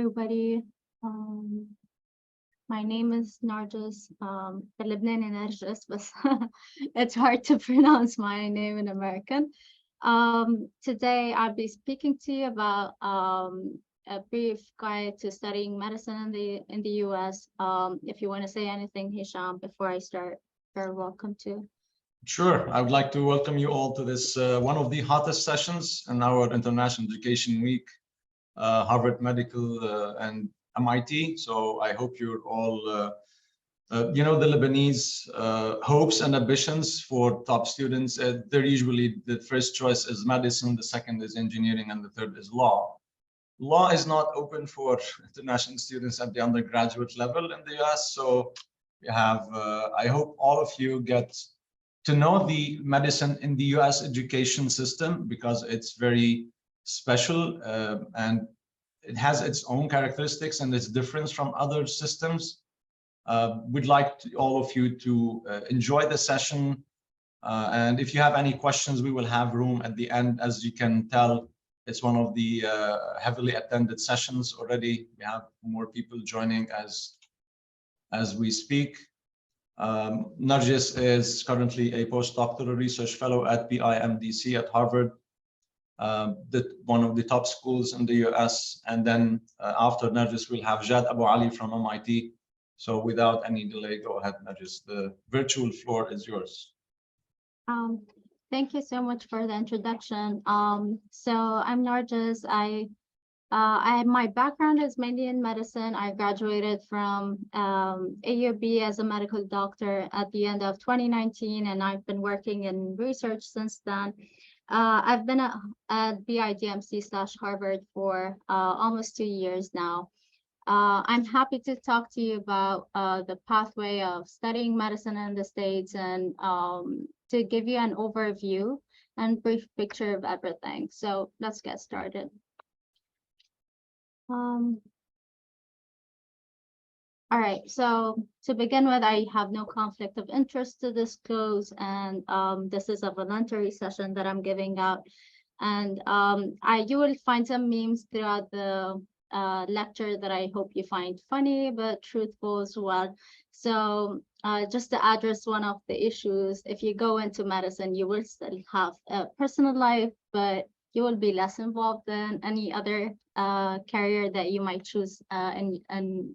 everybody. My name is Narjis, Lebanese Narjis, but it's hard to pronounce my name in American. Today I'll be speaking to you about a brief guide to studying medicine in the US. If you want to say anything, Hisham, before I start, you're welcome to. Sure. I would like to welcome you all to this one of the hottest sessions in our International Education Week, Harvard Medical and MIT. So I hope you're all, the Lebanese hopes and ambitions for top students. They're usually the first choice is medicine, the second is engineering, and the third is law. Law is not open for international students at the undergraduate level in the US. So we have, I hope all of you get to know the medicine in the US education system because it's very special and it has its own characteristics and its difference from other systems. We'd like all of you to enjoy the session. And if you have any questions, we will have room at the end. As you can tell, it's one of the heavily attended sessions already. We have more people joining as we speak. Narjis is currently a postdoctoral research fellow at BIMDC at Harvard, one of the top schools in the US. And then after Narjis, we'll have Jad Abu Ali from MIT. So without any delay, go ahead, Narjis. The virtual floor is yours. Thank you so much for the introduction. So I'm Narjis. My background is mainly in medicine. I graduated from AUB as a medical doctor at the end of 2019, and I've been working in research since then. I've been at BIDMC/Harvard for almost 2 years now. I'm happy to talk to you about the pathway of studying medicine in the States and to give you an overview and brief picture of everything. So let's get started. All right, so to begin with, I have no conflict of interest to disclose, and this is a voluntary session that I'm giving out. And you will find some memes throughout the lecture that I hope you find funny, but truthful as well. So just to address one of the issues, if you go into medicine, you will still have a personal life, but you will be less involved than any other career that you might choose in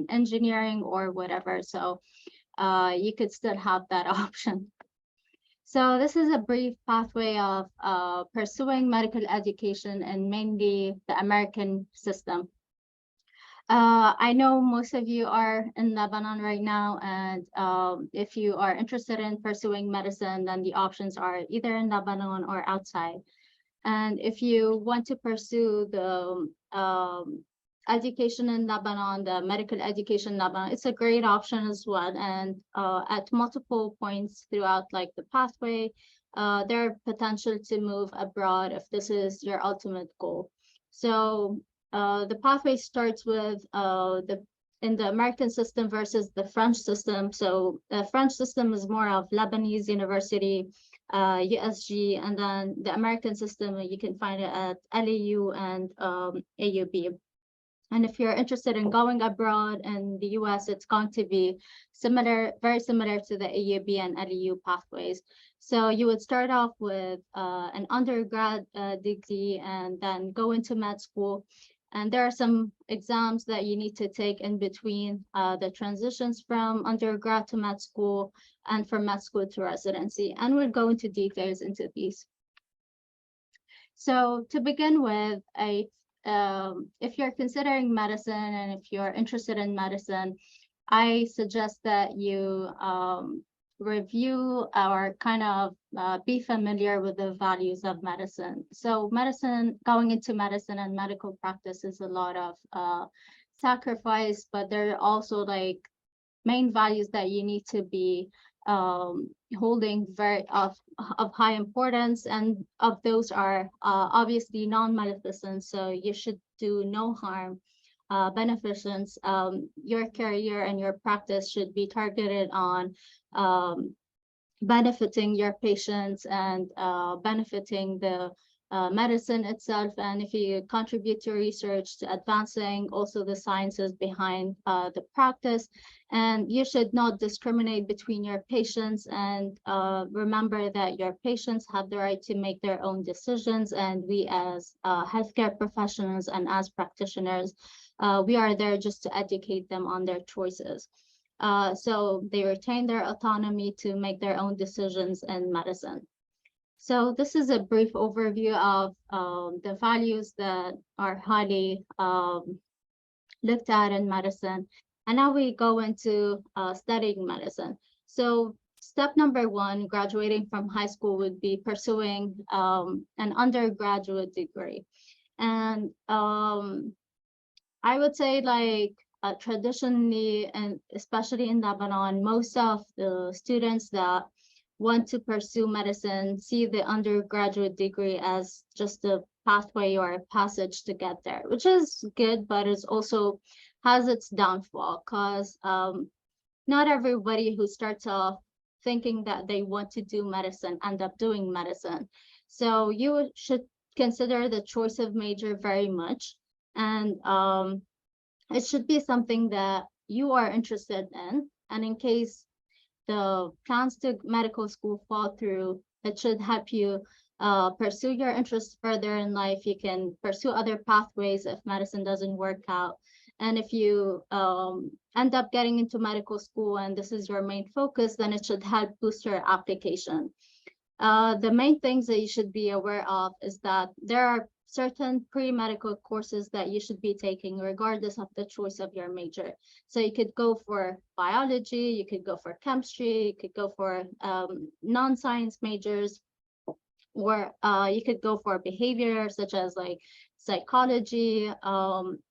engineering or whatever. So you could still have that option. So this is a brief pathway of pursuing medical education and mainly the American system. I know most of you are in Lebanon right now, and if you are interested in pursuing medicine, then the options are either in Lebanon or outside. And if you want to pursue the education in Lebanon, the medical education in Lebanon, it's a great option as well. And at multiple points throughout like the pathway, there are potential to move abroad if this is your ultimate goal. So the pathway starts with in the American system versus the French system. So the French system is more of Lebanese University, USG, and then the American system, you can find it at LAU and AUB. And if you're interested in going abroad in the US, it's going to be similar, very similar to the AUB and LAU pathways. So you would start off with an undergrad degree and then go into med school. And there are some exams that you need to take in between the transitions from undergrad to med school and from med school to residency. And we'll go into details into these. So to begin with, if you're considering medicine and if you're interested in medicine, I suggest that you review or kind of be familiar with the values of medicine. So going into medicine and medical practice is a lot of sacrifice, but there are also like main values that you need to be holding of high importance, and of those are obviously non-maleficence. So you should do no harm, beneficence. Your career and your practice should be targeted on benefiting your patients and benefiting the medicine itself, and if you contribute to research to advancing also the sciences behind the practice. And you should not discriminate between your patients, and remember that your patients have the right to make their own decisions, and we as healthcare professionals and as practitioners, we are there just to educate them on their choices. So they retain their autonomy to make their own decisions in medicine. So this is a brief overview of the values that are highly looked at in medicine. And now we go into studying medicine. So step number one, graduating from high school, would be pursuing an undergraduate degree. And I would say, like, traditionally, and especially in Lebanon, most of the students that want to pursue medicine see the undergraduate degree as just a pathway or a passage to get there, which is good, but it also has its downfall, because not everybody who starts off thinking that they want to do medicine end up doing medicine. So you should consider the choice of major very much, and it should be something that you are interested in. And in case the plans to medical school fall through, it should help you pursue your interests further in life. You can pursue other pathways if medicine doesn't work out. And if you end up getting into medical school and this is your main focus, then it should help boost your application. The main things that you should be aware of is that there are certain pre-medical courses that you should be taking regardless of the choice of your major. So you could go for biology, you could go for chemistry, you could go for non-science majors, or you could go for behavior such as like psychology.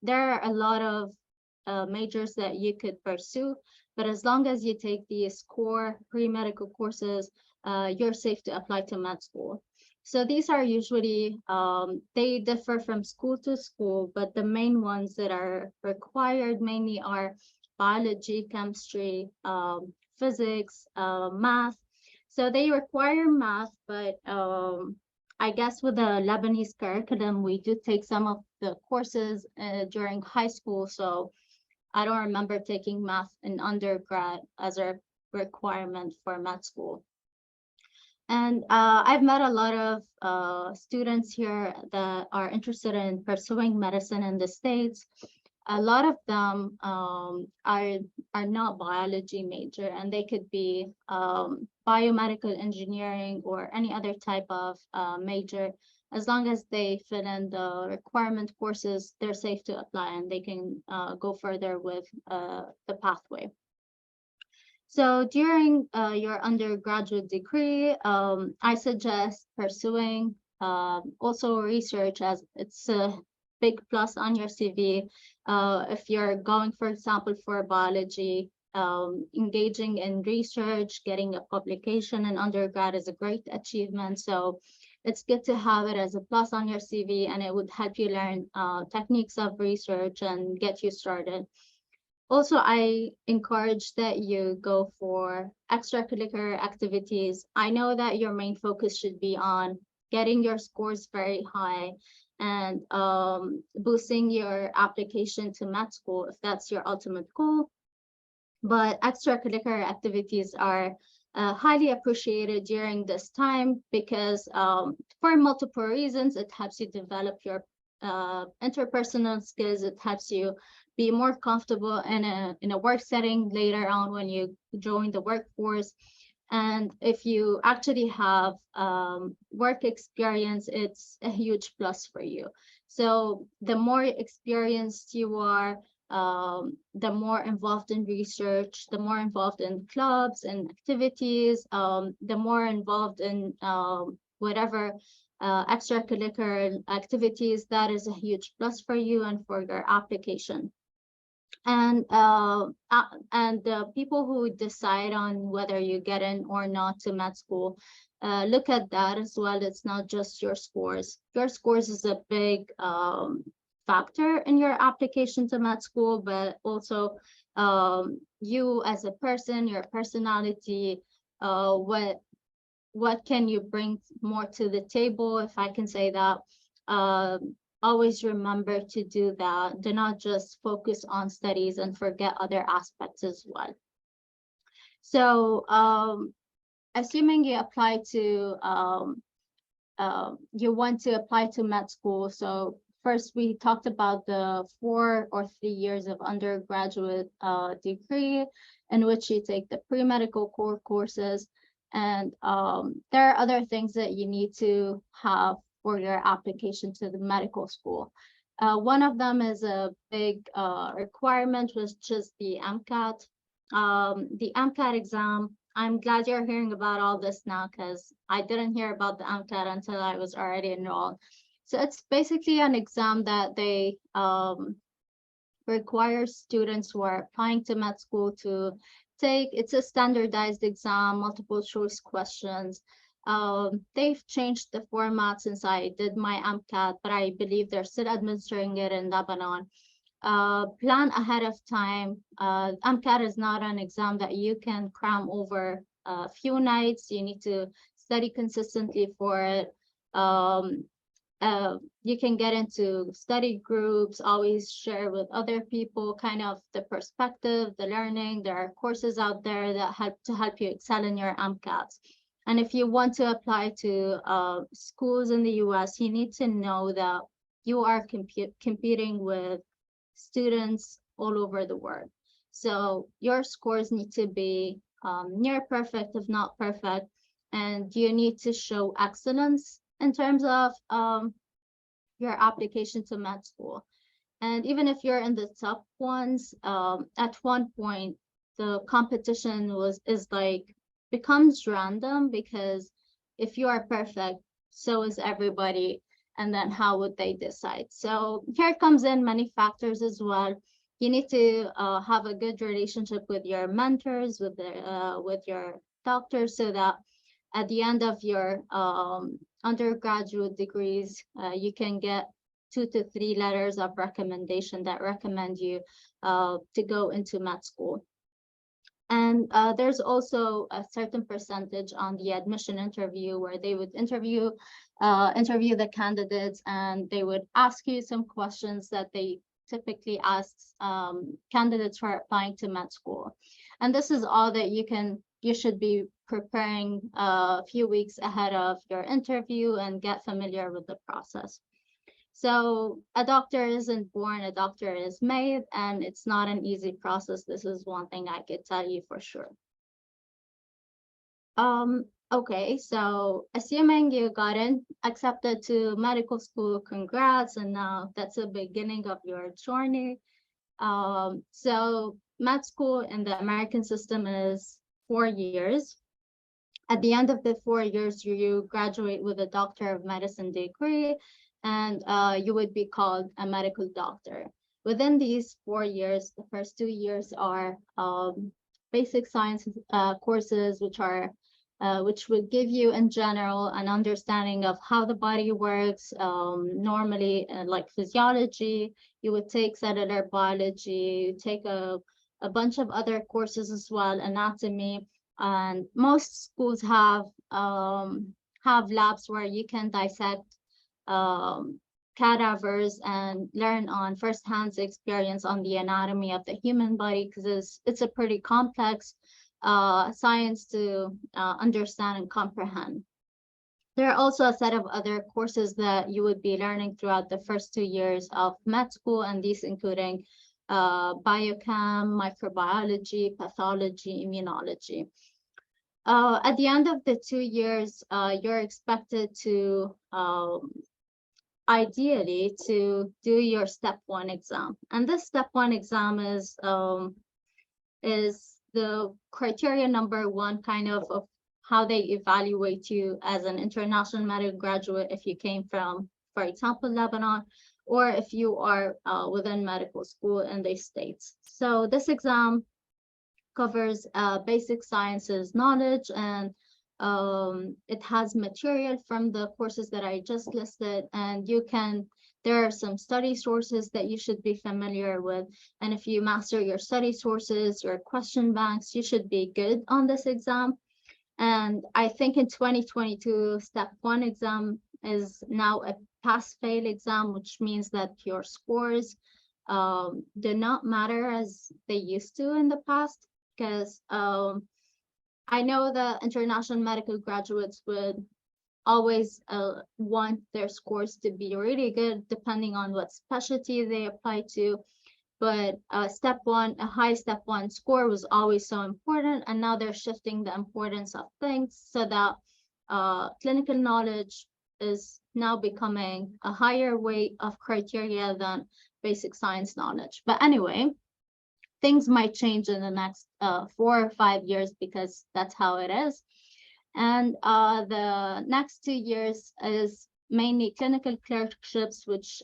There are a lot of majors that you could pursue, but as long as you take these core pre-medical courses, you're safe to apply to med school. So these are usually, they differ from school to school, but the main ones that are required mainly are biology, chemistry, physics, math. So they require math, but I guess with the Lebanese curriculum, we do take some of the courses during high school. So I don't remember taking math in undergrad as a requirement for med school. And I've met a lot of students here that are interested in pursuing medicine in the States. A lot of them are not biology major, and they could be biomedical engineering or any other type of major. As long as they fit in the requirement courses, they're safe to apply and they can go further with the pathway. So during your undergraduate degree, I suggest pursuing also research, as it's a big plus on your CV. If you're going, for example, for biology, engaging in research, getting a publication in undergrad is a great achievement. So it's good to have it as a plus on your CV, and it would help you learn techniques of research and get you started. Also, I encourage that you go for extracurricular activities. I know that your main focus should be on getting your scores very high and boosting your application to med school if that's your ultimate goal. But extracurricular activities are highly appreciated during this time because for multiple reasons, it helps you develop your interpersonal skills. It helps you be more comfortable in a work setting later on when you join the workforce. And if you actually have work experience, it's a huge plus for you. So the more experienced you are, the more involved in research, the more involved in clubs and activities, the more involved in whatever extracurricular activities, that is a huge plus for you and for your application. And people who decide on whether you get in or not to med school, look at that as well. It's not just your scores. Your scores is a big factor in your application to med school, but also you as a person, your personality, what what can you bring more to the table, if I can say that. Always remember to do that. Do not just focus on studies and forget other aspects as well. So assuming you apply to you want to apply to med school. So first we talked about the 4 or 3 years of undergraduate degree in which you take the pre-medical core courses. And there are other things that you need to have for your application to the medical school. One of them is a big requirement, which is the MCAT. The MCAT exam, I'm glad you're hearing about all this now, because I didn't hear about the MCAT until I was already enrolled. So it's basically an exam that they require students who are applying to med school to take. It's a standardized exam, multiple choice questions. They've changed the format since I did my MCAT, but I believe they're still administering it in Lebanon. Plan ahead of time. MCAT is not an exam that you can cram over a few nights. You need to study consistently for it. You can get into study groups, always share with other people kind of the perspective, the learning. There are courses out there that help you excel in your MCATs. And if you want to apply to schools in the US, you need to know that you are competing with students all over the world. So your scores need to be near perfect, if not perfect, and you need to show excellence in terms of your application to med school. And even if you're in the top ones, at one point, the competition becomes random, because if you are perfect, so is everybody. And then how would they decide? So here comes in many factors as well. You need to have a good relationship with your mentors, with your doctors, so that at the end of your undergraduate degrees, you can get 2 to 3 letters of recommendation that recommend you to go into med school. And there's also a certain percentage on the admission interview where they would interview the candidates, and they would ask you some questions that they typically ask candidates who are applying to med school. And this is all that you should be preparing a few weeks ahead of your interview and get familiar with the process. So a doctor isn't born, a doctor is made, and it's not an easy process. This is one thing I could tell you for sure. Okay, so assuming you got accepted to medical school, congrats, and now that's the beginning of your journey. So med school in the American system is 4 years. At the end of the 4 years, you graduate with a Doctor of Medicine degree, and you would be called a medical doctor. Within these 4 years, the first 2 years are basic science courses, which would give you in general an understanding of how the body works. Normally, like physiology, you would take cellular biology, you take a bunch of other courses as well, anatomy, and most schools have labs where you can dissect cadavers and learn on firsthand experience on the anatomy of the human body, because it's a pretty complex science to understand and comprehend. There are also a set of other courses that you would be learning throughout the first 2 years of med school, and these including biochem, microbiology, pathology, immunology. At the end of the 2 years, you're expected to ideally to do your step 1 exam. And this step 1 exam is the criteria number 1 kind of how they evaluate you as an international medical graduate if you came from, for example, Lebanon, or if you are within medical school in the States. So this exam covers basic sciences knowledge, and it has material from the courses that I just listed, and there are some study sources that you should be familiar with. And if you master your study sources, your question banks, you should be good on this exam. And I think in 2022, step 1 exam is now a pass-fail exam, which means that your scores do not matter as they used to in the past, because I know that international medical graduates would always want their scores to be really good depending on what specialty they apply to. But step 1, a high step 1 score was always so important, and now they're shifting the importance of things so that clinical knowledge is now becoming a higher weight of criteria than basic science knowledge. But anyway, things might change in the next 4 or 5 years because that's how it is. And the next 2 years is mainly clinical clerkships, which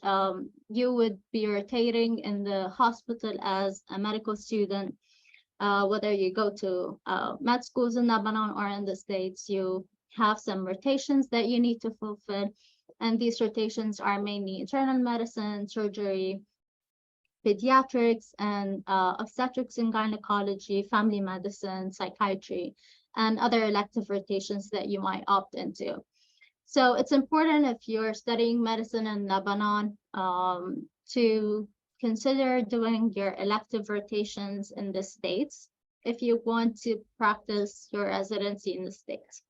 you would be rotating in the hospital as a medical student. Whether you go to med schools in Lebanon or in the States, you have some rotations that you need to fulfill. And these rotations are mainly internal medicine, surgery, pediatrics, and obstetrics and gynecology, family medicine, psychiatry, and other elective rotations that you might opt into. So it's important if you're studying medicine in Lebanon to consider doing your elective rotations in the States if you want to practice your residency in the States.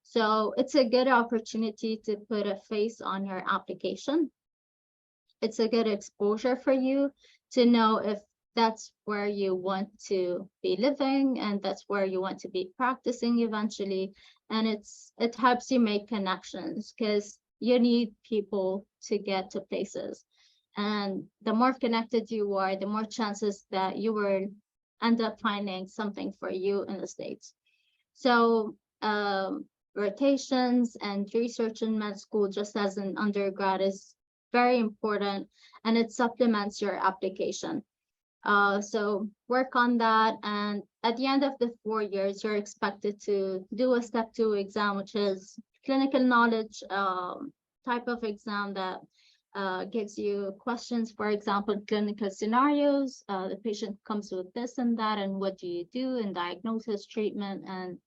So it's a good opportunity to put a face on your application. It's a good exposure for you to know if that's where you want to be living and that's where you want to be practicing eventually. And it helps you make connections because you need people to get to places. And the more connected you are, the more chances that you will end up finding something for you in the States. So rotations and research in med school, just as an undergrad, is very important, and it supplements your application. So work on that, and at the end of the 4 years, you're expected to do a step 2 exam, which is clinical knowledge type of exam that gives you questions, for example, clinical scenarios. The patient comes with this and that, and what do you do in diagnosis, treatment, and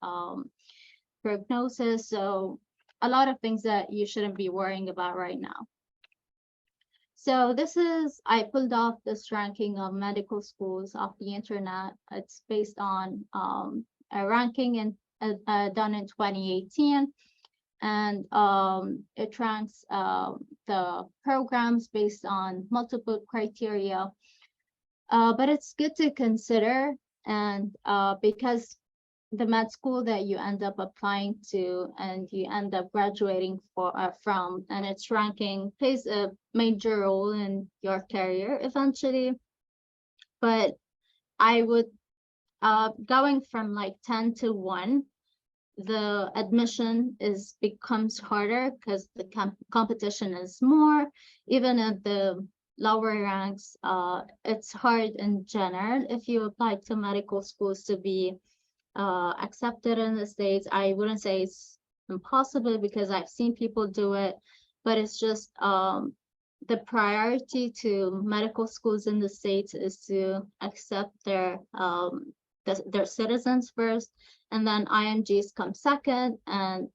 prognosis. So a lot of things that you shouldn't be worrying about right now. So I pulled off this ranking of medical schools off the internet. It's based on a ranking done in 2018. And it ranks the programs based on multiple criteria. But it's good to consider, and because the med school that you end up applying to and you end up graduating from, and its ranking plays a major role in your career eventually. But I would, going from like 10 to 1, the admission becomes harder because the competition is more. Even at the lower ranks, it's hard in general if you apply to medical schools to be accepted in the States. I wouldn't say it's impossible because I've seen people do it, but it's just the priority to medical schools in the States is to accept their citizens first, and then IMGs come second. And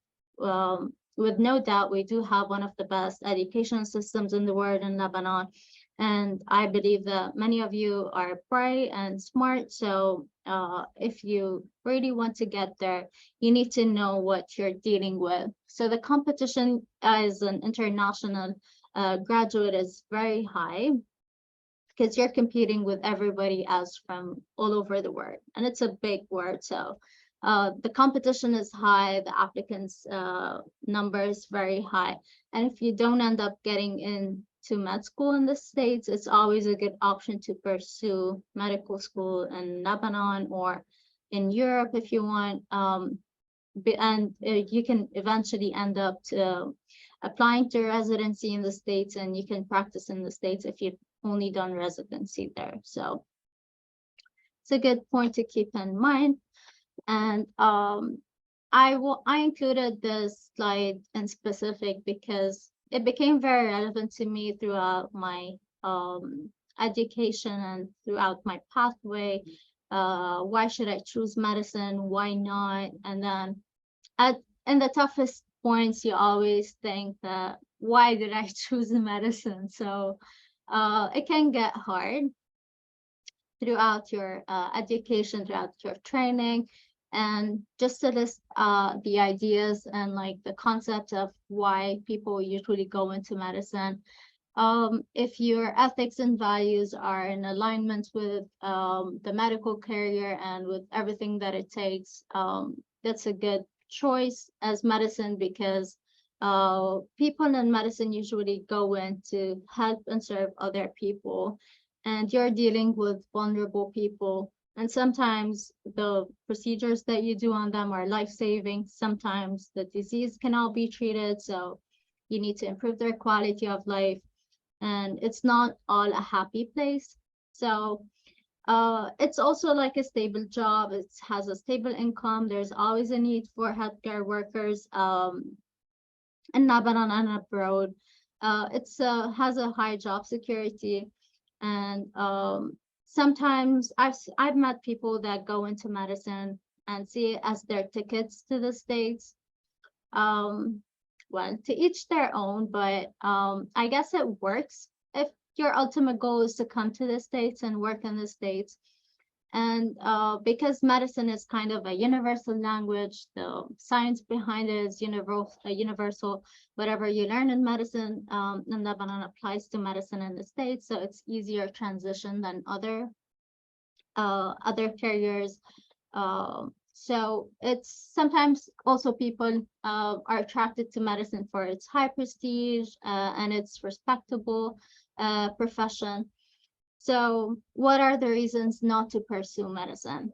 with no doubt, we do have one of the best education systems in the world in Lebanon. And I believe that many of you are bright and smart. So if you really want to get there, you need to know what you're dealing with. So the competition as an international graduate is very high because you're competing with everybody else from all over the world. And it's a big word. So the competition is high, the applicants number is very high. And if you don't end up getting into med school in the States, it's always a good option to pursue medical school in Lebanon or in Europe if you want. And you can eventually end up applying to residency in the States, and you can practice in the States if you've only done residency there. So it's a good point to keep in mind. And I included this slide in specific because it became very relevant to me throughout my education and throughout my pathway. Why should I choose medicine? Why not? And then in the toughest points, you always think that why did I choose medicine? So it can get hard throughout your education, throughout your training, and just to list the ideas and like the concept of why people usually go into medicine. If your ethics and values are in alignment with the medical career and with everything that it takes, that's a good choice as medicine, because people in medicine usually go in to help and serve other people, and you're dealing with vulnerable people. And sometimes the procedures that you do on them are life-saving. Sometimes the disease cannot be treated, so you need to improve their quality of life. And it's not all a happy place. So it's also like a stable job. It has a stable income. There's always a need for healthcare workers in Lebanon and abroad. It's has a high job security, and sometimes I've met people that go into medicine and see it as their tickets to the States. Well, to each their own, but I guess it works if your ultimate goal is to come to the States and work in the States. And because medicine is kind of a universal language, the science behind it is universal. Whatever you learn in medicine in Lebanon applies to medicine in the States, so it's easier transition than other careers. So it's sometimes also people are attracted to medicine for its high prestige and its respectable profession. So what are the reasons not to pursue medicine?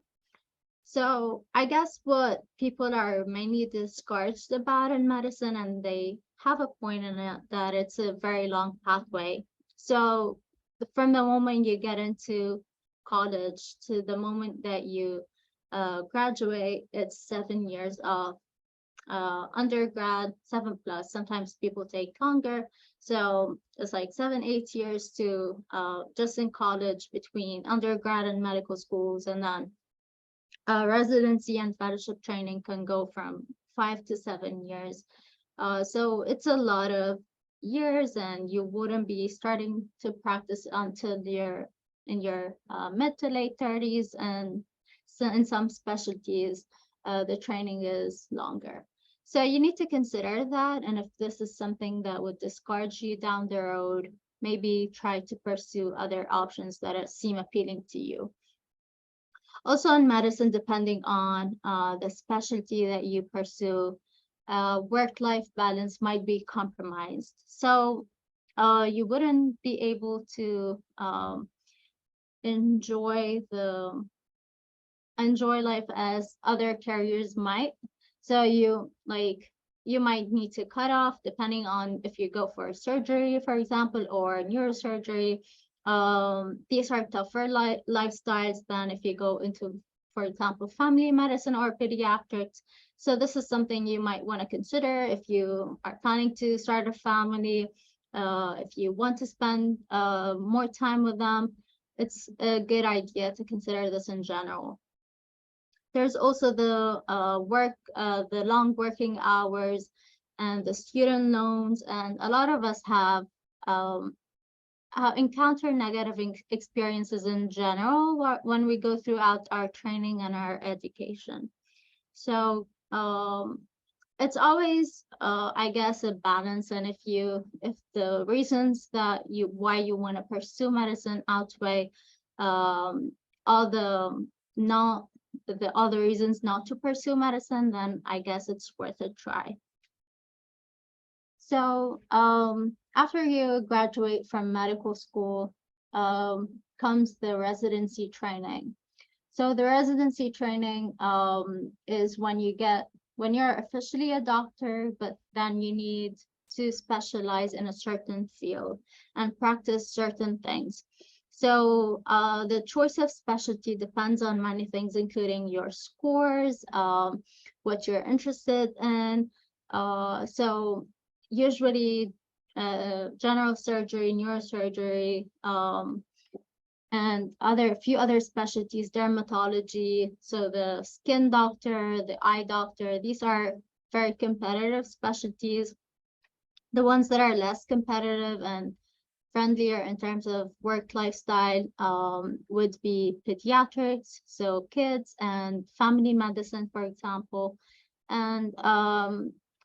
So I guess what people are mainly discouraged about in medicine, and they have a point in it, that it's a very long pathway. So from the moment you get into college to the moment that you graduate, it's 7 years of undergrad, 7+. Sometimes people take longer. So it's like 7, 8 years to just in college between undergrad and medical schools. And then residency and fellowship training can go from 5 to 7 years. So it's a lot of years, and you wouldn't be starting to practice until you're in your mid to late 30s. And so in some specialties, the training is longer. So you need to consider that. And if this is something that would discourage you down the road, maybe try to pursue other options that seem appealing to you. Also in medicine, depending on the specialty that you pursue, work-life balance might be compromised. So you wouldn't be able to enjoy life as other careers might. So you might need to cut off, depending on if you go for surgery, for example, or neurosurgery. These are tougher lifestyles than if you go into, for example, family medicine or pediatrics. So this is something you might want to consider if you are planning to start a family, if you want to spend more time with them. It's a good idea to consider this in general. There's also the the long working hours and the student loans, and a lot of us have encounter negative experiences in general when we go throughout our training and our education. So it's always I guess a balance, and if the reasons that why you want to pursue medicine outweigh all the other reasons not to pursue medicine, then I guess it's worth a try. So after you graduate from medical school, comes the residency training. So the residency training is when you're officially a doctor, but then you need to specialize in a certain field and practice certain things. So the choice of specialty depends on many things, including your scores, what you're interested in. So usually general surgery, neurosurgery, and few other specialties, dermatology, so the skin doctor, the eye doctor, these are very competitive specialties. The ones that are less competitive and friendlier in terms of work lifestyle would be pediatrics, so kids, and family medicine, for example, and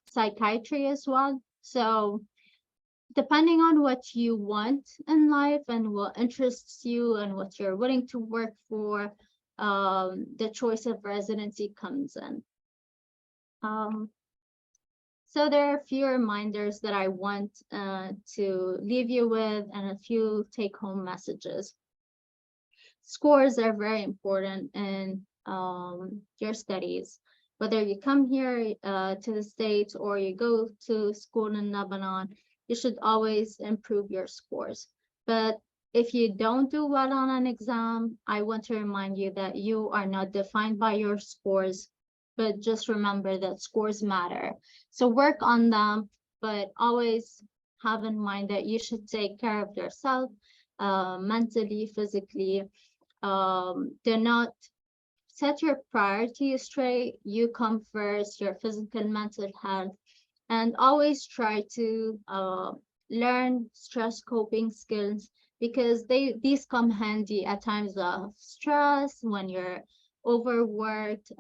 psychiatry as well. So depending on what you want in life and what interests you and what you're willing to work for, the choice of residency comes in. So there are a few reminders that I want to leave you with and a few take-home messages. Scores are very important in your studies. Whether you come here to the States or you go to school in Lebanon, you should always improve your scores. But if you don't do well on an exam, I want to remind you that you are not defined by your scores, but just remember that scores matter. So work on them, but always have in mind that you should take care of yourself mentally, physically. Do not set your priorities straight. You come first, your physical and mental health, and always try to learn stress coping skills, because these come handy at times of stress, when you're overworked,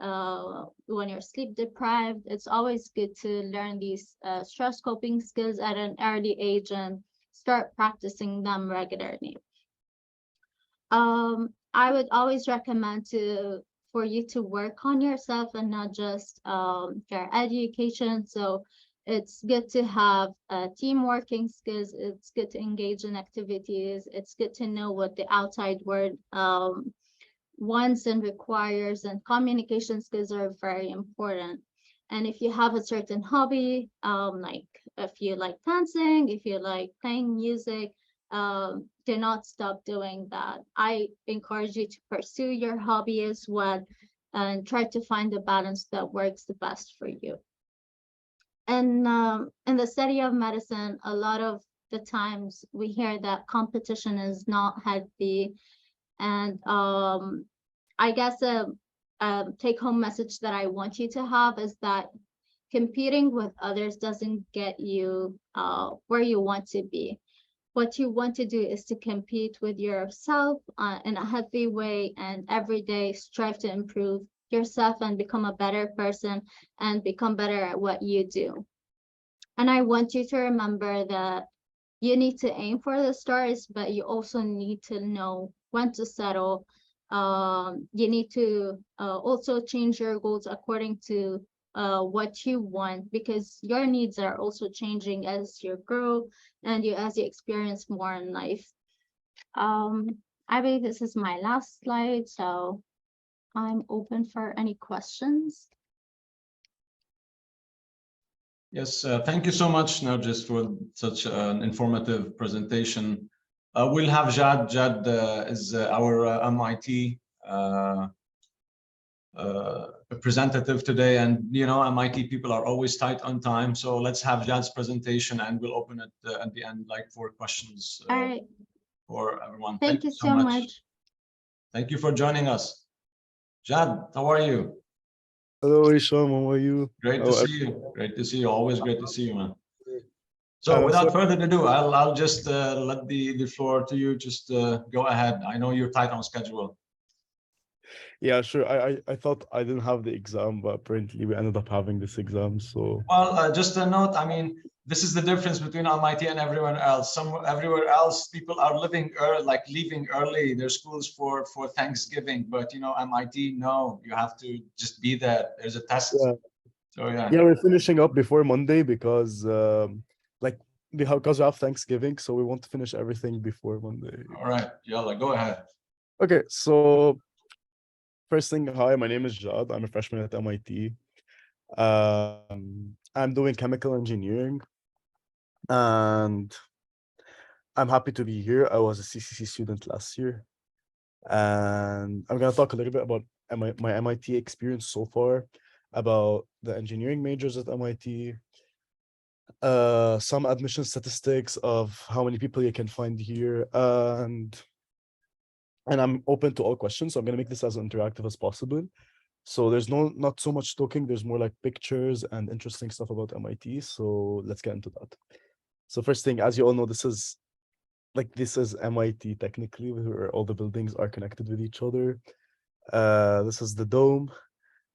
when you're sleep deprived. It's always good to learn these stress coping skills at an early age and start practicing them regularly. I would always recommend for you to work on yourself and not just your education. So it's good to have team working skills. It's good to engage in activities. It's good to know what the outside world wants and requires, and communication skills are very important. And if you have a certain hobby, like if you like dancing, if you like playing music, do not stop doing that. I encourage you to pursue your hobby as well and try to find a balance that works the best for you. And in the study of medicine, a lot of the times we hear that competition is not healthy. And I guess a take-home message that I want you to have is that competing with others doesn't get you where you want to be. What you want to do is to compete with yourself in a healthy way, and every day strive to improve yourself and become a better person and become better at what you do. And I want you to remember that you need to aim for the stars, but you also need to know when to settle. You need to also change your goals according to what you want, because your needs are also changing as you grow and as you experience more in life. I believe this is my last slide, so I'm open for any questions. Yes, thank you so much, Nargis, for such an informative presentation. We'll have Jad. Jad is our MIT representative today, and MIT people are always tight on time, so let's have Jad's presentation and we'll open it at the end for questions. All right. For everyone. Thank you so much. Thank you for joining us. Jad, how are you? Hello, Hisham, how are you? Great to see you. Great to see you. Always great to see you, man. So without further ado, I'll just let the floor to you. Just go ahead. I know you're tight on schedule. Yeah, sure. I thought I didn't have the exam, but apparently we ended up having this exam. So well, just a note. I mean, this is the difference between MIT and everyone else. Everywhere else, people are leaving early their schools for Thanksgiving. But MIT, no, you have to just be there. There's a test. Yeah. So yeah. Yeah, we're finishing up before Monday because we have Thanksgiving, so we want to finish everything before Monday. All right, Yalla, go ahead. Okay, so first thing, hi, my name is Jad. I'm a freshman at MIT. I'm doing chemical engineering, and I'm happy to be here. I was a CCC student last year, and I'm gonna talk a little bit about my MIT experience so far, about the engineering majors at MIT, some admission statistics of how many people you can find here, and I'm open to all questions, so I'm gonna make this as interactive as possible. So there's not so much talking, there's more like pictures and interesting stuff about MIT. So let's get into that. So first thing, as you all know, this is MIT technically, where all the buildings are connected with each other. This is the dome,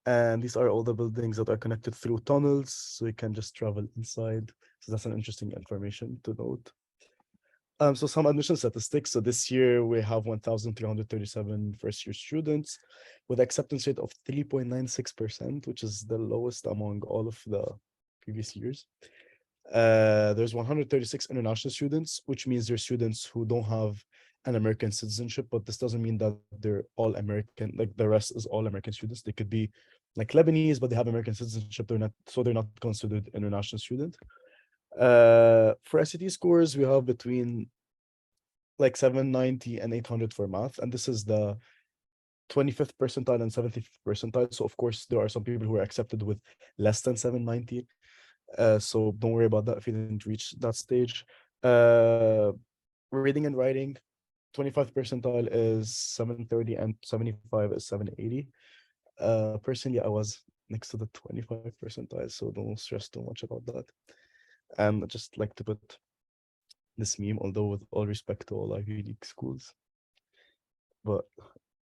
and these are all the buildings that are connected through tunnels, so you can just travel inside. So that's an interesting information to note. So some admission statistics. So this year we have 1,337 first-year students with acceptance rate of 3.96%, which is the lowest among all of the previous years. There's 136 international students, which means they're students who don't have an American citizenship, but this doesn't mean that they're all American, like the rest is all American students. They could be like Lebanese, but they have American citizenship. They're not considered international student. For SAT scores, we have between like 790 and 800 for math, and this is the 25th percentile and 75th percentile. So of course, there are some people who are accepted with less than 790. So don't worry about that if you didn't reach that stage. Reading and writing, 25th percentile is 730 and 75 is 780. Personally, I was next to the 25th percentile, so don't stress too much about that. And I just like to put this meme, although with all respect to all Ivy League schools, but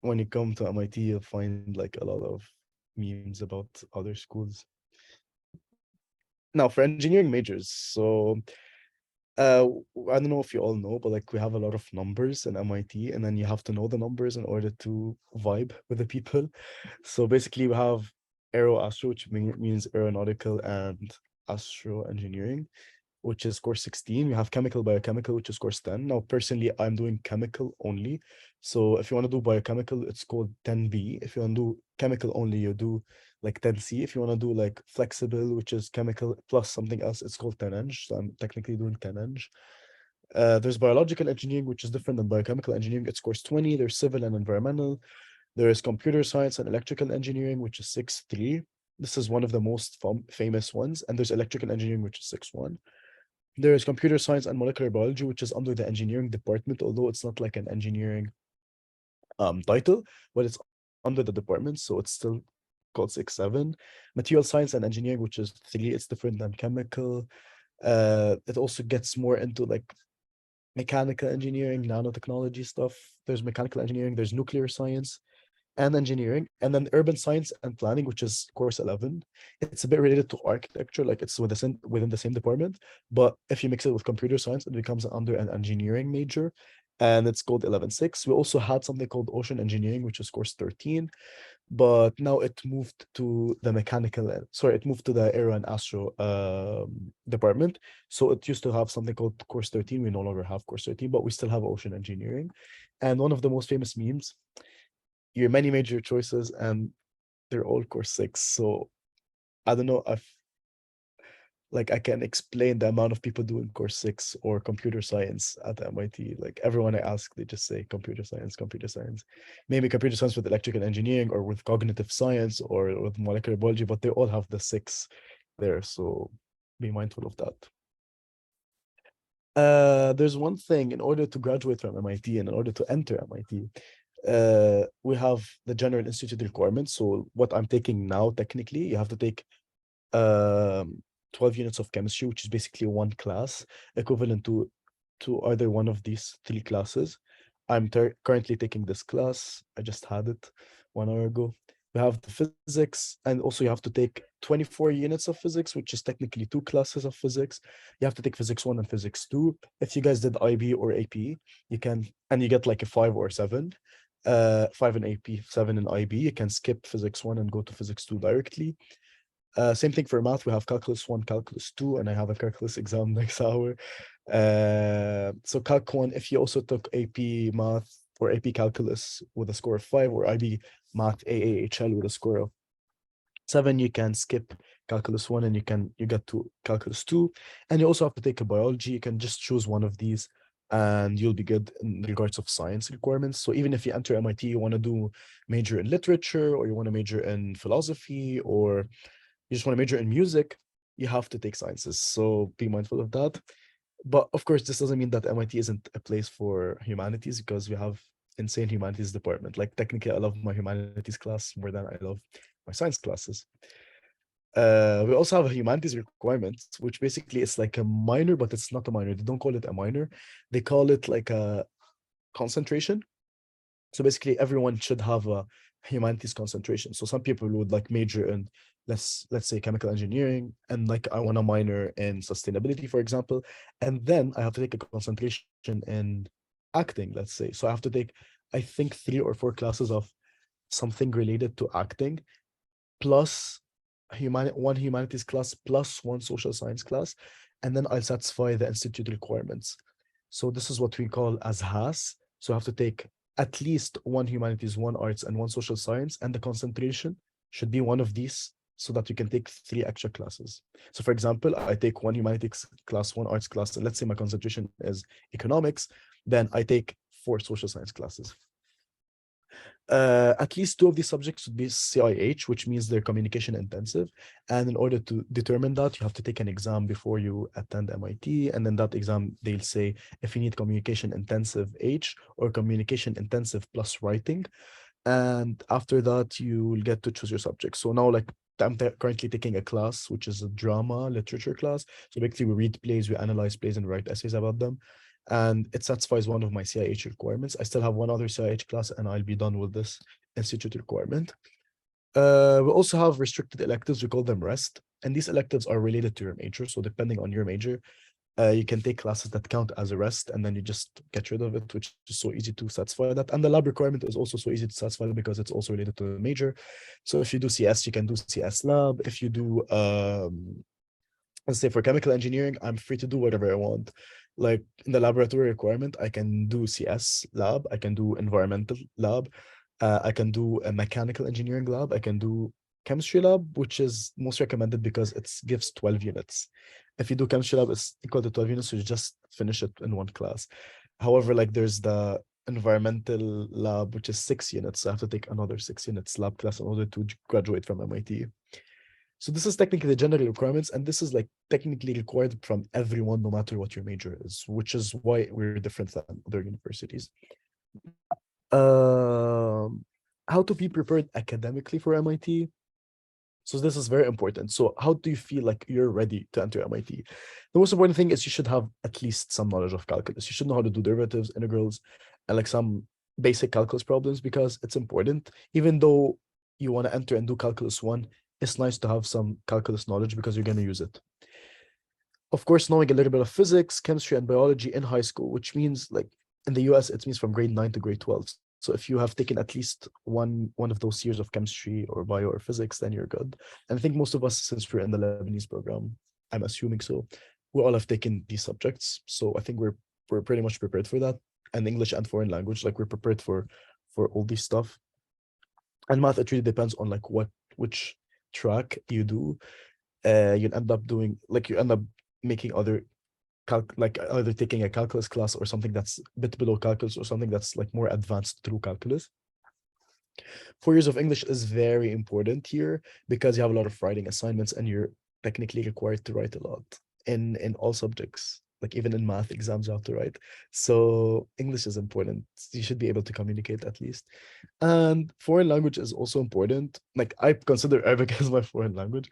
when you come to MIT, you'll find like a lot of memes about other schools. Now for engineering majors, so I don't know if you all know, but like we have a lot of numbers in MIT, and then you have to know the numbers in order to vibe with the people. So basically we have aero astro, which means aeronautical and astro engineering, which is course 16. We have chemical biochemical, which is course 10. Now, personally, I'm doing chemical only. So if you want to do biochemical, it's called 10B. If you want to do chemical only, you do like 10C. If you want to do like flexible, which is chemical plus something else, it's called 10Eng. So I'm technically doing 10Eng. There's biological engineering, which is different than biochemical engineering. It's course 20. There's civil and environmental. There is computer science and electrical engineering, which is 6.3. This is one of the most famous ones. And there's electrical engineering, which is 6.1. There is computer science and molecular biology, which is under the engineering department, although it's not like an engineering title, but it's under the department, so it's still called 6.7. Material science and engineering, which is 3, it's different than chemical. It also gets more into like mechanical engineering, nanotechnology stuff. There's mechanical engineering, there's nuclear science and engineering, and then urban science and planning, which is course 11. It's a bit related to architecture, like it's within the same department, but if you mix it with computer science, it becomes under an engineering major, and it's called 11.6. We also had something called ocean engineering, which is course 13, but now it moved to the it moved to the aero and astro department. So it used to have something called course 13. We no longer have course 13, but we still have ocean engineering. And one of the most famous memes, your many major choices and they're all course 6. So I don't know if like I can explain the amount of people doing course 6 or computer science at MIT. Like everyone I ask, they just say computer science, computer science. Maybe computer science with electrical engineering or with cognitive science or with molecular biology, but they all have the 6 there. So be mindful of that. There's one thing, in order to graduate from MIT and in order to enter MIT, we have the General Institute requirements. So what I'm taking now, technically, you have to take 12 units of chemistry, which is basically one class, equivalent to either one of these 3 classes. I'm currently taking this class. I just had it 1 hour ago. We have the physics, and also you have to take 24 units of physics, which is technically 2 classes of physics. You have to take physics 1 and physics 2. If you guys did IB or AP, you can, and you get like a 5 or 7, 5 in AP, 7 in IB, you can skip physics 1 and go to physics 2 directly. Same thing for math. We have calculus 1, calculus 2, and I have a calculus exam next hour. So calc 1, if you also took AP math or AP calculus with a score of 5, or IB math AAHL with a score of 7, you can skip calculus 1 and you get to calculus 2. And you also have to take a biology. You can just choose one of these and you'll be good in regards of science requirements. So even if you enter MIT, you want to do major in literature, or you want to major in philosophy, or you just want to major in music, you have to take sciences. So be mindful of that. But of course, this doesn't mean that MIT isn't a place for humanities, because we have insane humanities department. Like technically, I love my humanities class more than I love my science classes. We also have a humanities requirement, which basically it's like a minor, but it's not a minor. They don't call it a minor. They call it like a concentration. So basically, everyone should have a humanities concentration. So some people would like major in let's say chemical engineering, and like I want a minor in sustainability, for example, and then I have to take a concentration in acting, let's say. So I have to take, I think, 3 or 4 classes of something related to acting, plus one humanities class, plus 1 social science class, and then I'll satisfy the institute requirements. So this is what we call as HAS. So I have to take at least 1 humanities, 1 arts, and 1 social science, and the concentration should be one of these so that you can take 3 extra classes. So for example, I take 1 humanities class, 1 arts class, and let's say my concentration is economics, then I take 4 social science classes. At least 2 of these subjects would be CIH, which means they're communication intensive. And in order to determine that, you have to take an exam before you attend MIT. And then that exam, they'll say if you need communication intensive H or communication intensive plus writing. And after that, you will get to choose your subject. So now, like, I'm currently taking a class, which is a drama literature class. So basically, we read plays, we analyze plays, and write essays about them. And it satisfies one of my CIH requirements. I still have one other CIH class, and I'll be done with this institute requirement. We also have restricted electives. We call them REST. And these electives are related to your major. So depending on your major, you can take classes that count as a rest, and then you just get rid of it, which is so easy to satisfy that. And the lab requirement is also so easy to satisfy because it's also related to the major. So if you do CS, you can do CS lab. If you do, let's say for chemical engineering, I'm free to do whatever I want. Like in the laboratory requirement, I can do CS lab, I can do environmental lab, I can do a mechanical engineering lab, I can do chemistry lab, which is most recommended because it gives 12 units. If you do chemistry lab, it's equal to 12 units, so you just finish it in 1 class. However, like there's the environmental lab, which is 6 units. So I have to take another 6 units lab class in order to graduate from MIT. So this is technically the general requirements, and this is like technically required from everyone, no matter what your major is, which is why we're different than other universities. How to be prepared academically for MIT. So this is very important. So how do you feel like you're ready to enter MIT? The most important thing is you should have at least some knowledge of calculus. You should know how to do derivatives, integrals, and like some basic calculus problems, because it's important. Even though you want to enter and do calculus 1, it's nice to have some calculus knowledge because you're going to use it. Of course, knowing a little bit of physics, chemistry, and biology in high school, which means like in the US, it means from grade 9 to grade 12. So if you have taken at least one of those years of chemistry or bio or physics, then you're good. And I think most of us, since we're in the Lebanese program, I'm assuming so, we all have taken these subjects. So I think we're pretty much prepared for that. And English and foreign language, like we're prepared for all this stuff. And math, it really depends on like which track you do. You'll end up doing, like you end up making other like either taking a calculus class or something that's a bit below calculus or something that's like more advanced through calculus. 4 years of English is very important here because you have a lot of writing assignments and you're technically required to write a lot in all subjects. Like even in math exams, you have to write. So English is important. You should be able to communicate at least. And foreign language is also important. Like I consider Arabic as my foreign language,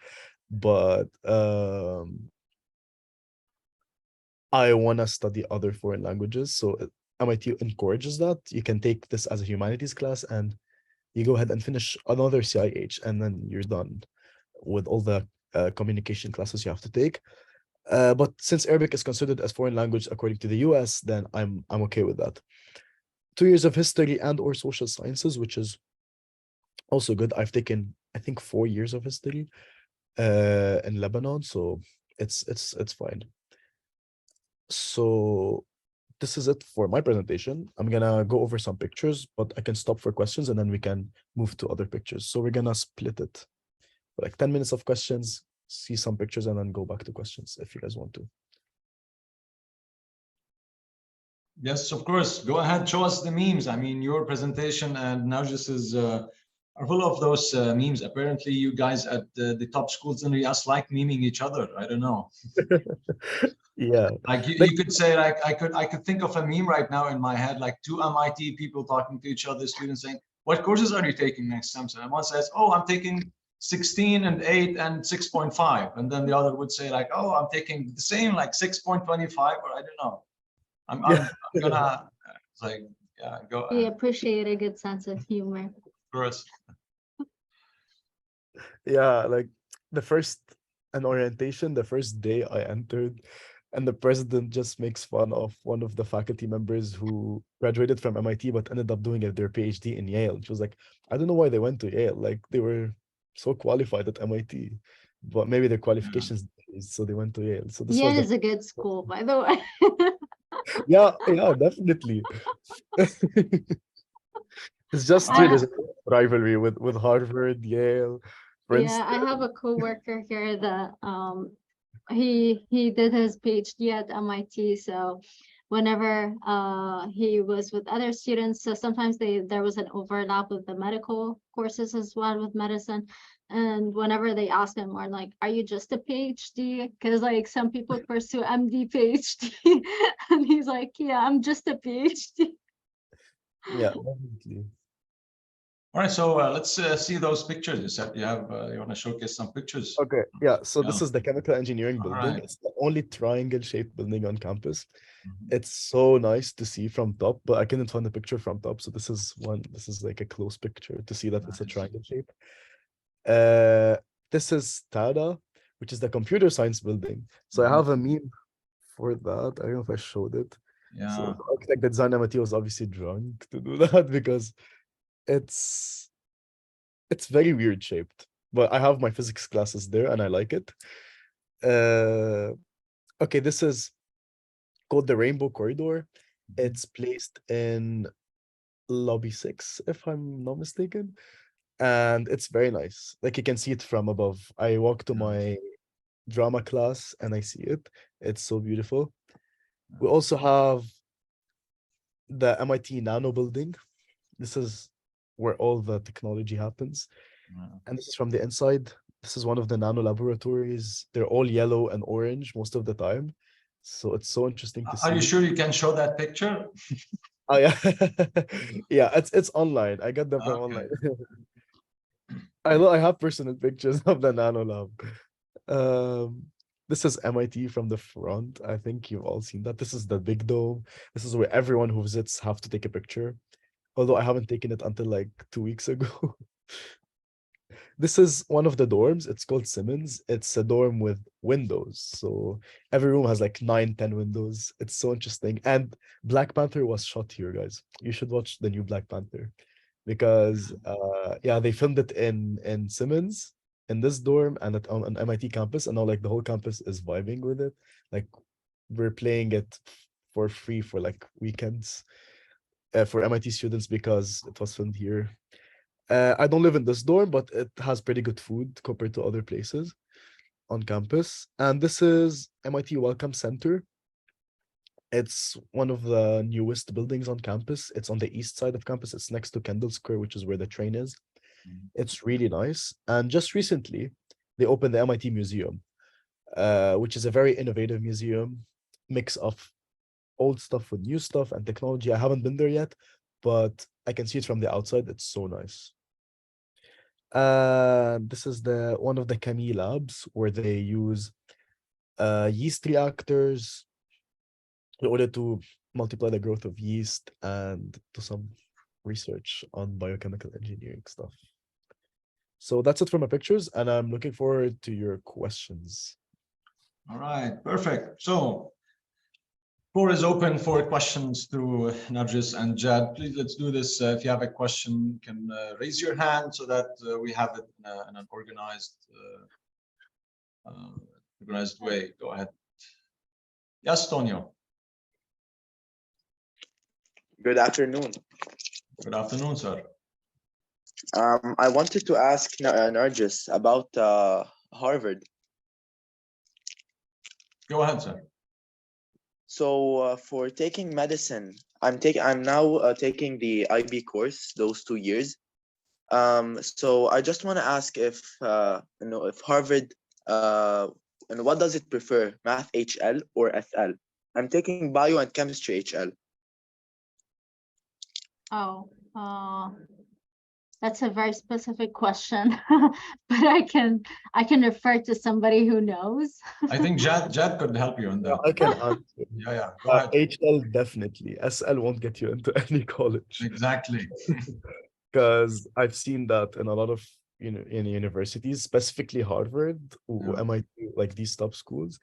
but I want to study other foreign languages. So MIT encourages that. You can take this as a humanities class and you go ahead and finish another CIH, and then you're done with all the communication classes you have to take. But since Arabic is considered as foreign language according to the US, then I'm okay with that. 2 years of history and or social sciences, which is also good. I've taken, I think, 4 years of history in Lebanon, so it's fine. So this is it for my presentation. I'm gonna go over some pictures, but I can stop for questions and then we can move to other pictures. So we're gonna split it, like 10 minutes of questions, see some pictures, and then go back to questions if you guys want to. Yes, of course. Go ahead, show us the memes. I mean, your presentation and Nargis is are full of those memes. Apparently, you guys at the top schools in Riyadh like memeing each other. I don't know. Yeah, Like like you could say, like I could think of a meme right now in my head, like two MIT people talking to each other, students saying, "What courses are you taking next semester?" And one says, "Oh, I'm taking 16 and 8 and 6.5," and then the other would say, like, "Oh, I'm taking the same, like 6.25, or I don't know. I'm yeah, I'm, I'm gonna." It's like, yeah, go We ahead. appreciate a good sense of humor. First. yeah, like the first an orientation, the first day I entered, and the president just makes fun of one of the faculty members who graduated from MIT but ended up doing their PhD in Yale. She was like, I don't know why they went to Yale. Like they were so qualified at MIT, but maybe their Yeah. qualifications decreased, so they went to Yale. So this was Yale the is a good school, by the way. yeah, yeah, definitely. It's just All I true. right. There's have, a rivalry with Harvard, Yale, yeah, I Princeton. have a coworker here that he did his PhD at MIT. So whenever he was with other students, so sometimes there was an overlap with the medical courses as well with medicine. And whenever they ask him, or like, are you just a PhD? Because like some people pursue MD PhD, and he's like, yeah, I'm just a PhD. Yeah, definitely. All right. So let's see those pictures. You said you have you want to showcase some pictures. Okay, yeah. So Yeah. this is the chemical engineering All building. right. It's the only triangle-shaped building on campus. Mhm. It's so nice to see from top, but I couldn't find the picture from top. So this is one. This is like a close picture to see that it's a Nice. triangle shape. Uh, this is TADA, which is the computer science building. So I Mhm. have a meme for that. I don't know if I showed it. So Yeah. the architect that designed MIT was obviously drunk to do that because it's it's very weird shaped. But I have my physics classes there and I like it. Uh, okay, this is called the Rainbow Corridor. Mhm. It's placed in lobby 6, if I'm not mistaken. And it's very nice. Like you can see it from above. I walk to Yeah. my drama class and I see it. It's so beautiful. We Yeah. also have the MIT Nano building. This is where all the technology happens. Yeah. And this is from the inside. This is one of the nano laboratories. They're all yellow and orange most of the time. So it's so interesting to Are you see. sure you can show that picture? Oh yeah. Yeah, it's online. I got them from Okay. online. I have personal pictures of the nano lab. Um, this is MIT from the front. I think you've all seen that. This is the big dome. This is where everyone who visits have to take a picture. Although I haven't taken it until like 2 weeks ago. This is one of the dorms. It's called Simmons. It's a dorm with windows. So every room has like 9, 10 windows. It's so interesting. And Black Panther was shot here, guys. You should watch the new Black Panther because yeah, they filmed it in Simmons in this dorm and on an MIT campus, and now like the whole campus is vibing with it. Like we're playing it for free for like weekends for MIT students because it was filmed here. I don't live in this dorm, but it has pretty good food compared to other places on campus. And this is MIT Welcome Center. It's one of the newest buildings on campus. It's on the east side of campus. It's next to Kendall Square, which is where the train is. Mhm. It's really nice. And just recently, they opened the MIT Museum, which is a very innovative museum, mix of old stuff with new stuff and technology. I haven't been there yet, but I can see it from the outside. It's so nice. This is the one of the Chemie labs where they use yeast reactors in order to multiply the growth of yeast and do some research on biochemical engineering stuff. So that's it for my pictures, and I'm looking forward to your questions. All right. Perfect. So floor is open for questions through Nargis and Jad. Please, let's do this. If you have a question, you can raise your hand so that we have it in an organized way. Go ahead. Yes, Tonio. Good afternoon. Good afternoon, sir. I wanted to ask Nargis about Harvard. Go ahead, sir. So for taking medicine, I'm now taking the IB course, those 2 years. So I just want to ask if if Harvard And what does it prefer, Math HL or SL? I'm taking Bio and Chemistry HL. Oh, that's a very specific question, but I can refer to somebody who knows. I think Jad could help you on Yeah, that. I can answer. Yeah, go ahead. HL definitely. SL won't get you into any college. Exactly. Because I've seen that in a lot of in universities, specifically Harvard or Yeah. MIT, like these top schools.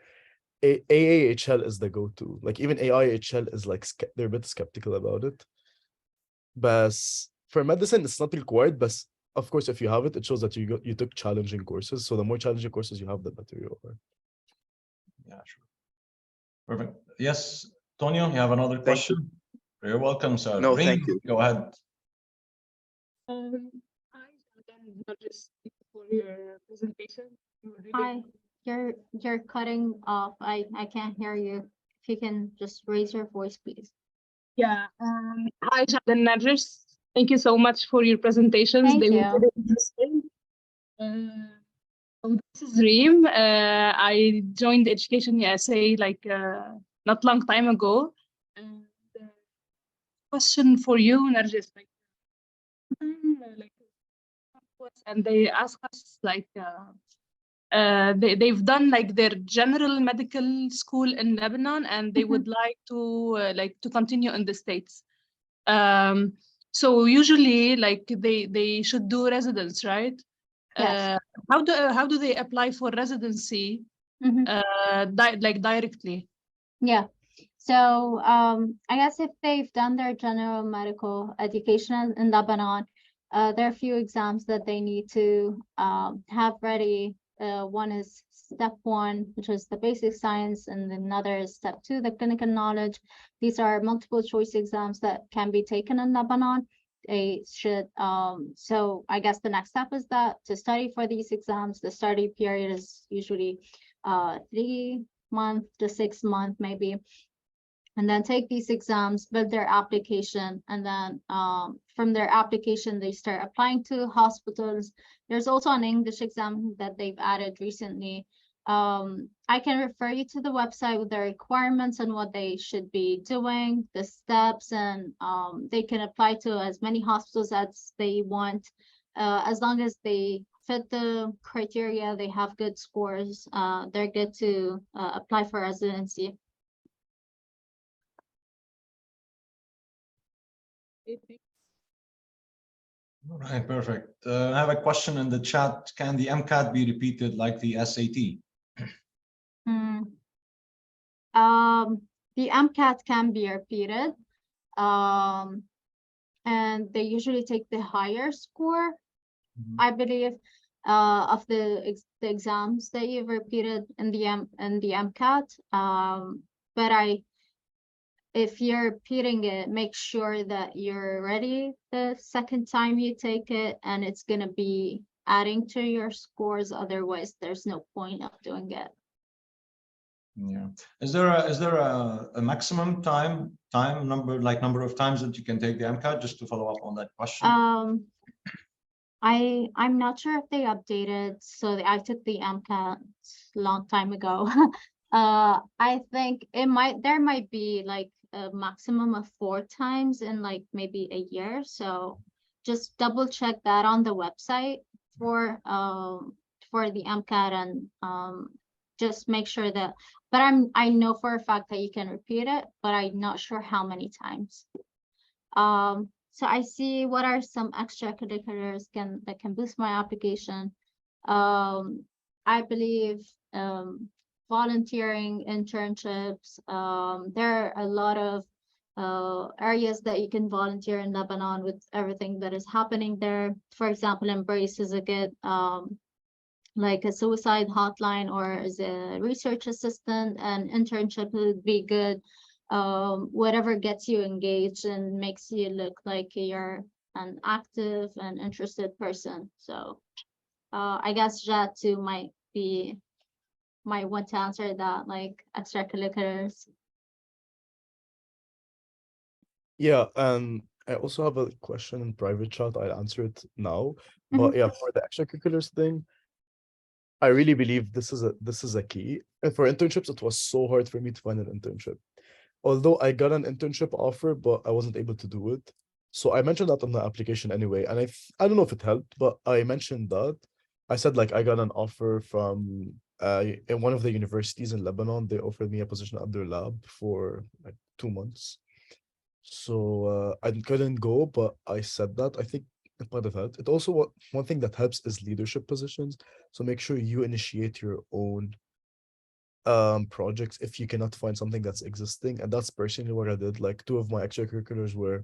AAHL is the go-to. Like even AIHL is like they're a bit skeptical about it. But for medicine, it's not required. But of course, if you have it, it shows that you took challenging courses. So the more challenging courses you have, the better you are. Yeah, sure. Perfect. Yes, Tonio, you have another question? You're welcome, sir. No, Reem, thank you. go ahead. Hi, Jonathan. Just for your presentation. You were really Hi, you're cutting off. I can't hear you. If you can just raise your voice, please. Yeah. Hi, Jonathan Nargis. Thank you so much for your presentations. Thank They were you. very interesting. So this is Reem. I joined Education USA like not long time ago. And question for you, Nargis, like and they ask us like they've done like their general medical school in Lebanon, and they would like to continue in the States. So usually like they should do residence, right? Yes. How do they apply for residency Mhm. like directly? Yeah. So I guess if they've done their general medical education in Lebanon, there are a few exams that they need to have ready. One is step 1, which is the basic science, and another is step 2, the clinical knowledge. These are multiple choice exams that can be taken in Lebanon. They should so I guess the next step is that to study for these exams. The study period is usually 3 month to 6 month maybe, and then take these exams, build their application, and then from their application they start applying to hospitals. There's also an English exam that they've added recently. I can refer you to the website with the requirements and what they should be doing, the steps, and they can apply to as many hospitals as they want, as long as they fit the criteria, they have good scores, they're good to apply for residency. All right, perfect. I have a question in the chat. Can the MCAT be repeated like the SAT? The MCAT can be repeated, and they usually take the higher score, I believe, of the exams that you've repeated in the MCAT. But if you're repeating it, make sure that you're ready the second time you take it, and it's gonna be adding to your scores. Otherwise, there's no point of doing it. Yeah. Is there a maximum number of times that you can take the MCAT, just to follow up on that question? I'm not sure if they updated. So I took the MCAT a long time ago. I think there might be like a maximum of 4 times in like maybe a year. So just double check that on the website for the MCAT, and just make sure that, but I know for a fact that you can repeat it, but I'm not sure how many times. So I see what are some extracurriculars that can boost my application. I believe volunteering, internships. There are a lot of areas that you can volunteer in Lebanon with everything that is happening there. For example, Embrace is a good like a suicide hotline, or as a research assistant. An internship would be good. Whatever gets you engaged and makes you look like you're an active and interested person. So I guess that too might want to answer that, like extracurriculars. Yeah, I also have a question in private chat. I'll answer it now. But yeah, for the extracurriculars thing, I really believe this is a key. And for internships, it was so hard for me to find an internship. Although I got an internship offer, but I wasn't able to do it. So I mentioned that on the application anyway, and I don't know if it helped, but I mentioned that. I said like I got an offer from in one of the universities in Lebanon. They offered me a position at their lab for like 2 months. So I couldn't go, but I said that. I think it might have helped. It also one thing that helps is leadership positions. So make sure you initiate your own projects if you cannot find something that's existing. And that's personally what I did. Like two of my extracurriculars were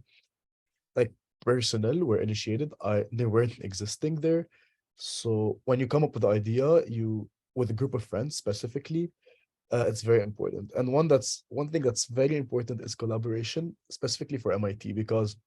like personnel were initiated. They weren't existing there. So when you come up with the idea, you with a group of friends specifically, it's very important. And one thing that's very important is collaboration, specifically for MIT, because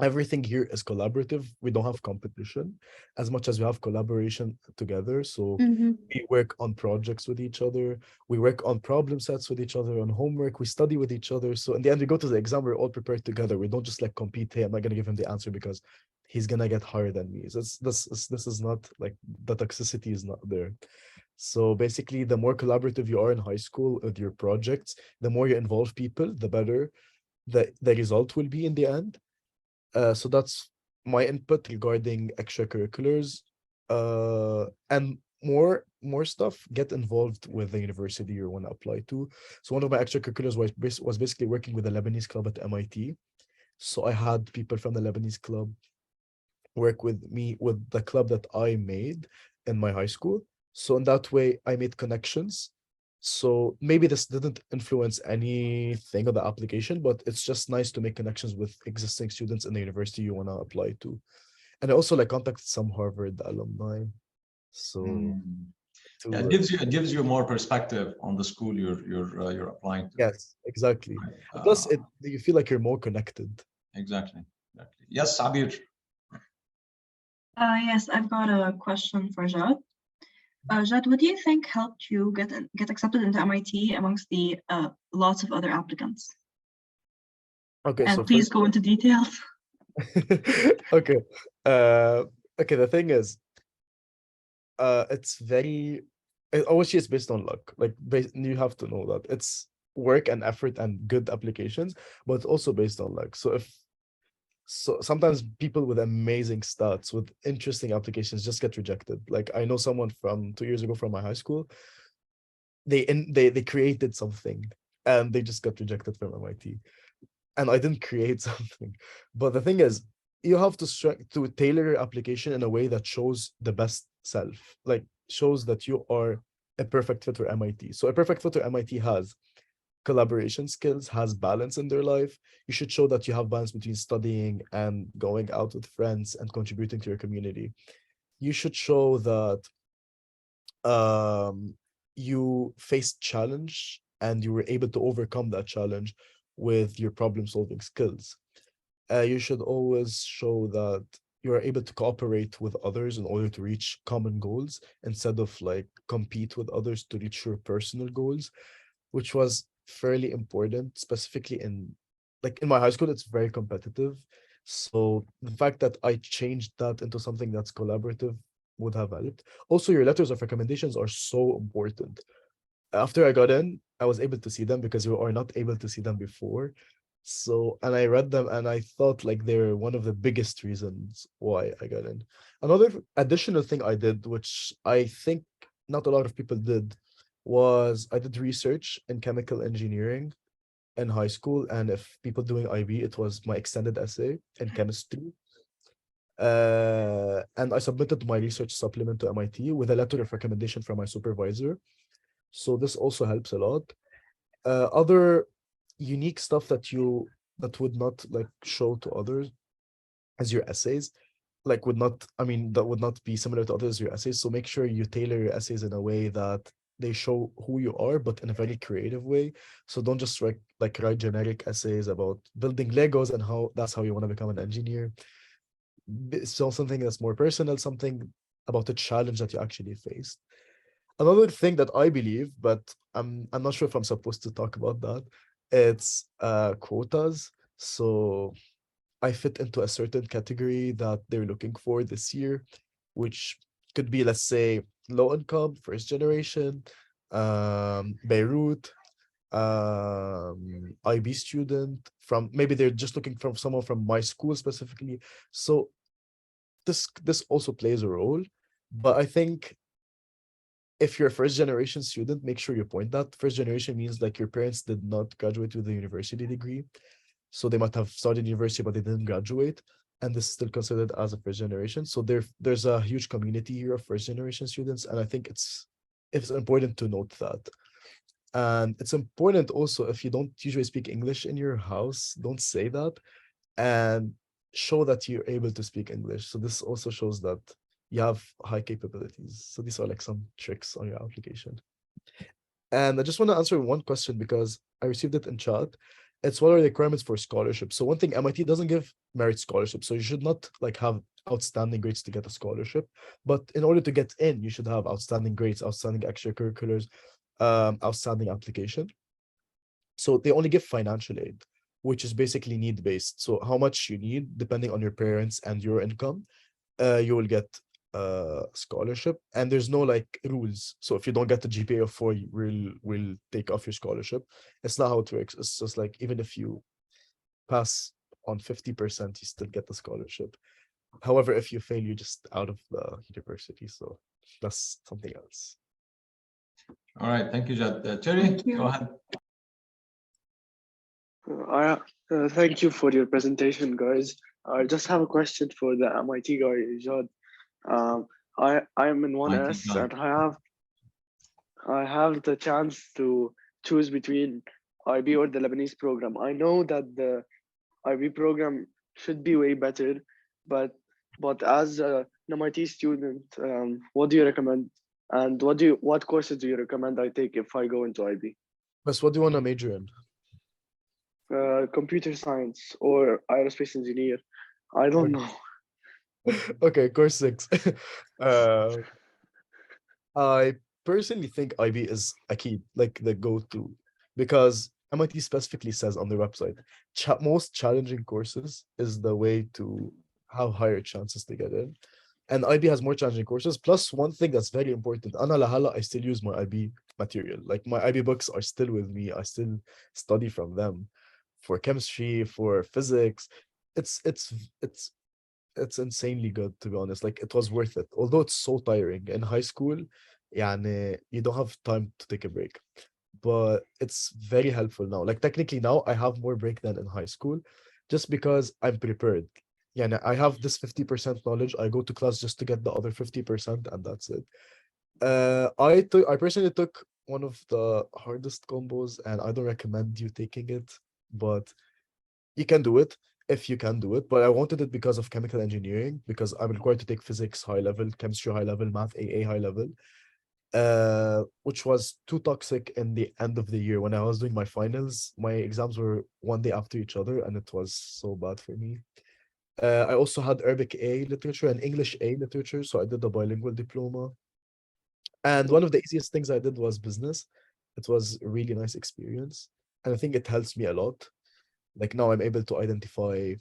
everything here is collaborative. We don't have competition as much as we have collaboration together. So Mhm. we work on projects with each other. We work on problem sets with each other, on homework. We study with each other. So in the end, we go to the exam, we're all prepared together. We don't just like compete. Hey, I'm not gonna give him the answer because he's gonna get higher than me. So this is not like the toxicity is not there. So basically, the more collaborative you are in high school with your projects, the more you involve people, the better the result will be in the end. So that's my input regarding extracurriculars. And more stuff, get involved with the university you want to apply to. So one of my extracurriculars was basically working with the Lebanese club at MIT. So I had people from the Lebanese club work with me with the club that I made in my high school. So in that way, I made connections. So maybe this didn't influence anything of the application, but it's just nice to make connections with existing students in the university you want to apply to. And I also like contacted some Harvard alumni. So Mm. to Yeah, it gives you more perspective on the school you're applying to. yes, exactly. Right? Plus, you feel like you're more connected. Exactly. Exactly. Yes, Sabir. Yes, I've got a question for Jad. Jad, what do you think helped you get accepted into MIT amongst the lots of other applicants? Okay, And so please first, go into details. okay, okay. The thing is, it's very obviously it's based on luck. Like you have to know that it's work and effort and good applications, but it's also based on luck. So sometimes people with amazing stats with interesting applications just get rejected. Like I know someone from 2 years ago from my high school. They created something and they just got rejected from MIT. And I didn't create something. But the thing is, you have to tailor your application in a way that shows the best self, like shows that you are a perfect fit for MIT. So a perfect fit for MIT has collaboration skills, has balance in their life. You should show that you have balance between studying and going out with friends and contributing to your community. You should show that you faced challenge and you were able to overcome that challenge with your problem solving skills. You should always show that you are able to cooperate with others in order to reach common goals instead of like compete with others to reach your personal goals, which was fairly important, specifically in my high school, it's very competitive. So the fact that I changed that into something that's collaborative would have helped. Also, your letters of recommendations are so important. After I got in, I was able to see them because you are not able to see them before. So, and I read them and I thought like they're one of the biggest reasons why I got in. Another additional thing I did, which I think not a lot of people did, was I did research in chemical engineering in high school. And if people doing IB, it was my extended essay in chemistry. And I submitted my research supplement to MIT with a letter of recommendation from my supervisor. So this also helps a lot. Other unique stuff that would not like show to others as your essays, like that would not be similar to others your essays. So make sure you tailor your essays in a way that they show who you are, but in a very creative way. So don't just write generic essays about building Legos and how that's how you want to become an engineer. So something that's more personal, something about a challenge that you actually faced. Another thing that I believe, but I'm not sure if I'm supposed to talk about that, it's quotas. So I fit into a certain category that they're looking for this year, which could be, let's say, low income, first generation, Beirut, IB student from, maybe they're just looking from someone from my school specifically. So this also plays a role, but I think if you're a first generation student, make sure you point that. First generation means like your parents did not graduate with a university degree. So they might have started university, but they didn't graduate. And this is still considered as a first generation. So there's a huge community here of first generation students. And I think it's important to note that. And it's important also, if you don't usually speak English in your house, don't say that, and show that you're able to speak English. So this also shows that you have high capabilities. So these are like some tricks on your application. And I just want to answer one question because I received it in chat. It's what are the requirements for scholarship? So one thing, MIT doesn't give merit scholarship. So you should not like have outstanding grades to get a scholarship. But in order to get in, you should have outstanding grades, outstanding extracurriculars, outstanding application. So they only give financial aid, which is basically need-based. So how much you need, depending on your parents and your income, you will get scholarship, and there's no like rules. So if you don't get the GPA of 4, we'll take off your scholarship. It's not how it works. It's just like even if you pass on 50%, you still get the scholarship. However, if you fail, you're just out of the university. So that's something else. All right, thank you, Jad. Terry, Thank you. go ahead. Thank you for your presentation, guys. I just have a question for the MIT guy, Jad. I am in 1S Jad. and I have the chance to choose between IB or the Lebanese program. I know that the IB program should be way better, but as an MIT student, what do you recommend? And what courses do you recommend I take if I go into IB? But what do you want to major in? Computer science or aerospace engineer. I don't know. Okay, course 6. I personally think IB is a key, like the go-to, because MIT specifically says on their website, most challenging courses is the way to have higher chances to get in. And IB has more challenging courses. Plus, one thing that's very important, Ana lahala, I still use my IB material. Like my IB books are still with me. I still study from them for chemistry, for physics. It's insanely good, to be honest. Like it was worth it. Although it's so tiring in high school, you don't have time to take a break. But it's very helpful now. Like technically now I have more break than in high school, just because I'm prepared. Yeah, I have this 50% knowledge. I go to class just to get the other 50%, and that's it. I personally took one of the hardest combos, and I don't recommend you taking it, but you can do it if you can do it. But I wanted it because of chemical engineering, because I'm required to take physics high level, chemistry high level, math AA high level, which was too toxic in the end of the year. When I was doing my finals, my exams were one day after each other, and it was so bad for me. I also had Arabic A literature and English A literature, so I did a bilingual diploma. And one of the easiest things I did was business. It was a really nice experience, and I think it helps me a lot. Like now I'm able to identify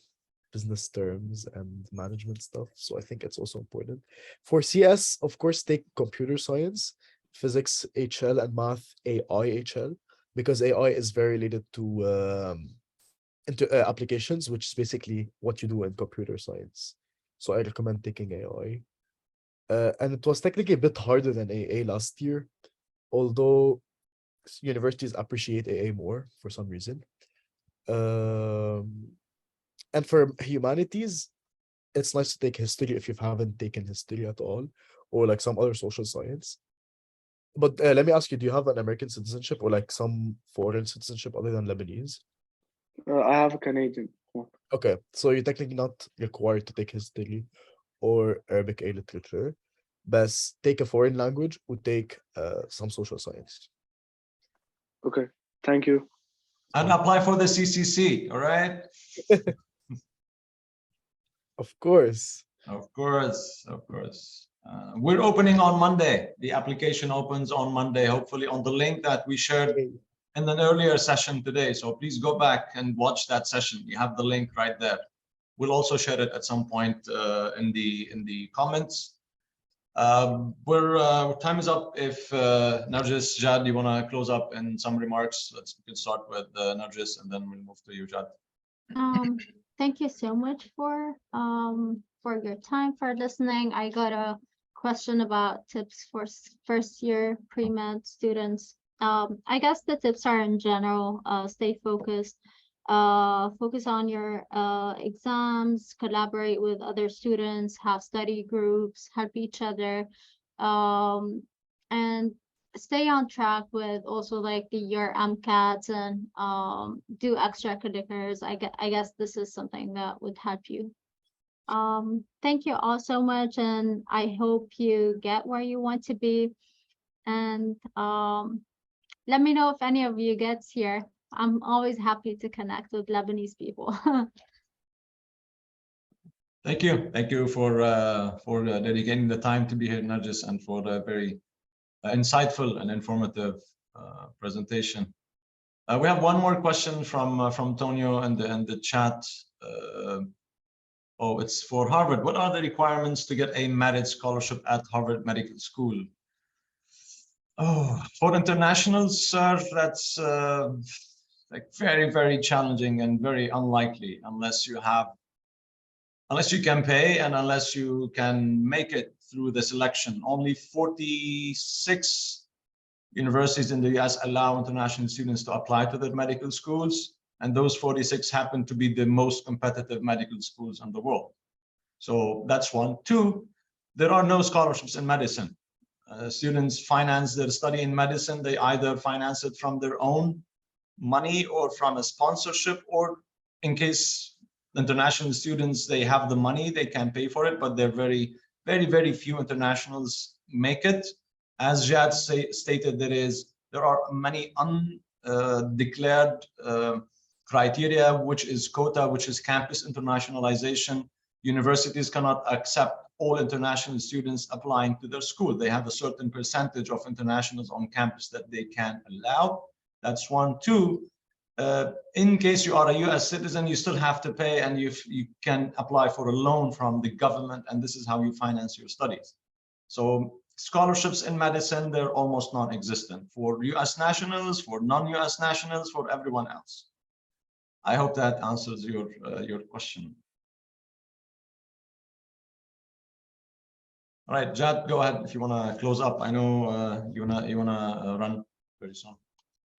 business terms and management stuff, so I think it's also important. For CS, of course, take computer science, physics HL, and math AI HL, because AI is very related to into applications, which is basically what you do in computer science. So I recommend taking AI. And it was technically a bit harder than AA last year, although universities appreciate AA more for some reason. And for humanities, it's nice to take history if you haven't taken history at all, or like some other social science. But let me ask you, do you have an American citizenship or like some foreign citizenship other than Lebanese? I have a Canadian one. Okay, so you're technically not required to take history or Arabic A literature, but take a foreign language or take some social science. Okay, thank you. And apply for the CCC, all right? Of course. Of course, of course. We're opening on Monday. The application opens on Monday, hopefully on the link that we shared in an earlier session today. So please go back and watch that session. You have the link right there. We'll also share it at some point in the comments. Time is up. If Nargis, Jad, you want to close up in some remarks? We can start with Nargis, and then we'll move to you, Jad. Thank you so much for your time, for listening. I got a question about tips for first year pre-med students. I guess the tips are in general, stay focused, focus on your exams, collaborate with other students, have study groups, help each other, and stay on track with also like your MCATs and do extracurriculars. I guess this is something that would help you. Thank you all so much, and I hope you get where you want to be. And let me know if any of you gets here. I'm always happy to connect with Lebanese people. Thank you for dedicating the time to be here, Nargis, and for the very insightful and informative presentation. We have one more question from Tonio in the chat. Oh, it's for Harvard. What are the requirements to get a merit scholarship at Harvard Medical School? Oh, for internationals, sir, that's like very challenging and very unlikely unless you can pay and unless you can make it through the selection. Only 46 universities in the US allow international students to apply to their medical schools, and those 46 happen to be the most competitive medical schools in the world. So that's one. Two, there are no scholarships in medicine. Students finance their study in medicine. They either finance it from their own money or from a sponsorship, or in case international students, they have the money, they can pay for it, but they're very few internationals make it. As Jad stated, there are many undeclared criteria, which is quota, which is campus internationalization. Universities cannot accept all international students applying to their school. They have a certain percentage of internationals on campus that they can allow. That's one. Two, in case you are a US citizen, you still have to pay, and you can apply for a loan from the government, and this is how you finance your studies. So scholarships in medicine, they're almost non-existent for US nationals, for non-US nationals, for everyone else. I hope that answers your question. All right, Jad, go ahead if you want to close up. I know you wanna run very soon.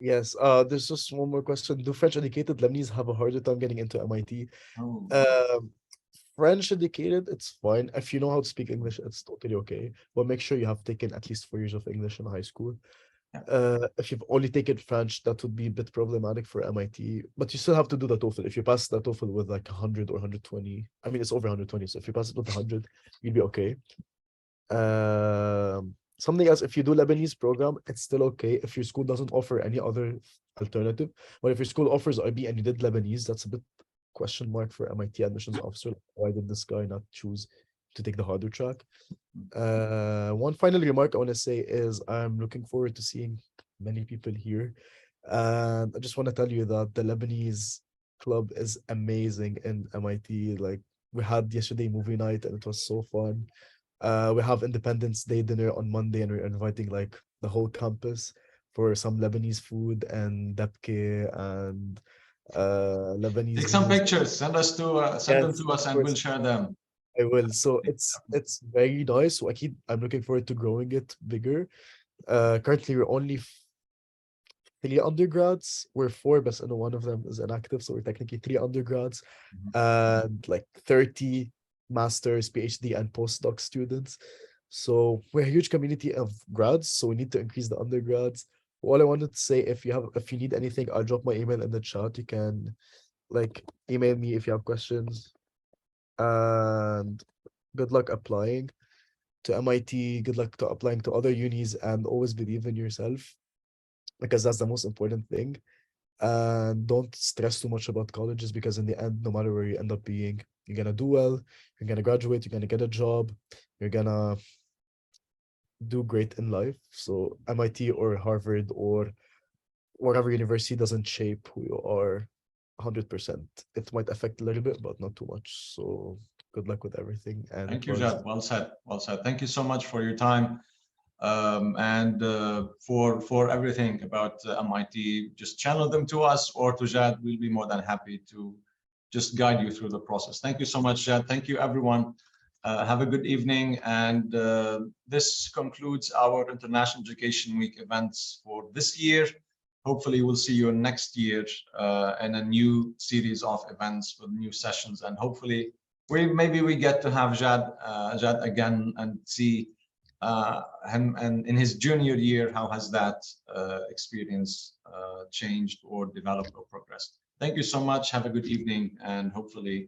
Yes, there's just one more question. Do French educated Lebanese have a harder time getting into MIT? Oh. French educated, it's fine. If you know how to speak English, it's totally okay. But make sure you have taken at least 4 years of English in high school. If you've only taken French, that would be a bit problematic for MIT. But you still have to do the TOEFL. If you pass the TOEFL with like 100 or 120, I mean, it's over 120. So if you pass it with 100, you'll be okay. Something else, if you do Lebanese program, it's still okay if your school doesn't offer any other alternative. But if your school offers IB and you did Lebanese, that's a bit question mark for MIT admissions officer. Why did this guy not choose to take the harder track? One final remark I want to say is I'm looking forward to seeing many people here. And I just want to tell you that the Lebanese club is amazing in MIT. Like, we had yesterday movie night and it was so fun. We have Independence Day dinner on Monday, and we're inviting like the whole campus for some Lebanese food and debke and Lebanese. Take some meals. pictures. Send them to us, and we'll share them. I will. So it's very nice. So I'm looking forward to growing it bigger. Currently we're only 3 undergrads. We're 4, but one of them is inactive, so we're technically 3 undergrads and like 30 masters, PhD, and postdoc students. So we're a huge community of grads, so we need to increase the undergrads. All I wanted to say, if you need anything, I'll drop my email in the chat. You can like email me if you have questions. And good luck applying to MIT. Good luck to applying to other unis, and always believe in yourself, because that's the most important thing. And don't stress too much about colleges, because in the end, no matter where you end up being, you're gonna do well, you're gonna graduate, you're gonna get a job, you're gonna do great in life. So MIT or Harvard or whatever university doesn't shape who you are 100%. It might affect a little bit, but not too much. So good luck with everything. And Thank it you, was- Jad. Well said. Well said. Thank you so much for your time and for everything about MIT. Just channel them to us or to Jad. We'll be more than happy to just guide you through the process. Thank you so much, Jad. Thank you, everyone. Have a good evening. And this concludes our International Education Week events for this year. Hopefully, we'll see you next year in a new series of events with new sessions. And hopefully, maybe we get to have Jad again and see him and in his junior year, how has that experience changed or developed or progressed. Thank you so much. Have a good evening, and hopefully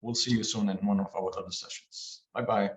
we'll see you soon in one of our other sessions. Bye-bye.